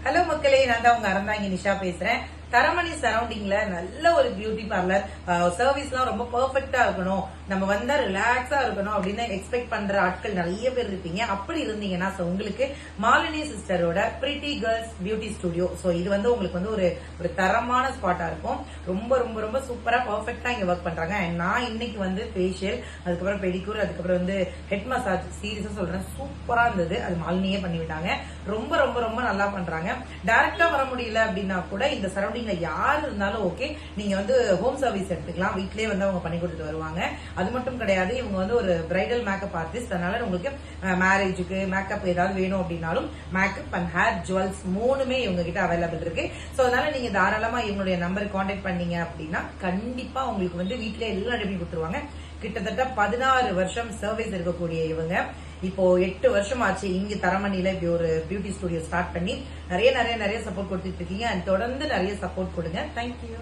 Hello மக்களே, நான் தான் உங்க அறந்தாங்கி நிஷா பேசுறேன். தரமணி சரௌண்டிங்ல நல்ல ஒரு பியூட்டி பார்லர் சர்வீஸ்லாம் ரொம்ப பெர்ஃபெக்ட்டா இருக்கணும், நம்ம வந்தா ரிலாக்ஸா இருக்கணும் அப்படின்னு எக்ஸ்பெக்ட் பண்ற ஆட்கள் நிறைய பேர் இருப்பீங்க. அப்படி இருந்தீங்கன்னா உங்களுக்கு மாலினி சிஸ்டரோட பிரிட்டி கேர்ள்ஸ் பியூட்டி ஸ்டுடியோ, இது வந்து உங்களுக்கு வந்து ஒரு தரமான ஸ்பாட்டா இருக்கும். ரொம்ப ரொம்ப ரொம்ப சூப்பரா பெர்ஃபெக்ட்டா இங்க ஒர்க் பண்றாங்க. நான் இன்னைக்கு வந்து ஃபேஷியல், அதுக்கப்புறம் பெடிக்யூர், அதுக்கப்புறம் வந்து ஹெட் மசாஜ் சீரியஸா சொல்றேன், சூப்பரா இருந்தது. அது மாலினியே பண்ணிவிட்டாங்க. ரொம்ப ரொம்ப ரொம்ப நல்லா பண்றாங்க. டைரக்டா வர முடியல அப்படின்னா கூட இந்த சரௌண்டிங் யாரு இருந்தாலும் ஓகே, நீங்க வந்து ஹோம் சர்வீஸ் எடுத்துக்கலாம். வீட்லயே வந்து அவங்க பண்ணி கொடுத்துட்டு வருவாங்க. அது மட்டும் கிடையாது, இவங்க வந்து ஒரு பிரைடல் மேக்கப் ஆர்டிஸ்ட். அதனால உங்களுக்கு மேரேஜுக்கு மேக்கப் ஏதாவது வேணும் அப்படின்னாலும் மேக்கப் அண்ட் ஹேர் ஜுவல்ஸ் மூணுமே இவங்க கிட்ட அவைலபிள் இருக்கு. சோ அதனால நீங்க தாராளமா இவங்களுடைய நம்பருக்கு கான்டாக்ட் பண்ணீங்க அப்படின்னா கண்டிப்பா உங்களுக்கு வந்து வீட்லயே எல்லாம் ரெடி கொடுத்துருவாங்க. கிட்டத்தட்ட 16 வருஷம் சர்வீஸ் இருக்கக்கூடிய இவங்க இப்போ 8 வருஷம் ஆச்சு இங்க தரமணியில இப்படி ஒரு பியூட்டி ஸ்டுடியோ ஸ்டார்ட் பண்ணி நிறைய நிறைய நிறைய சப்போர்ட் கொடுத்துட்டு இருக்கீங்க. தொடர்ந்து நிறைய சப்போர்ட் கொடுங்க. தேங்க்யூ.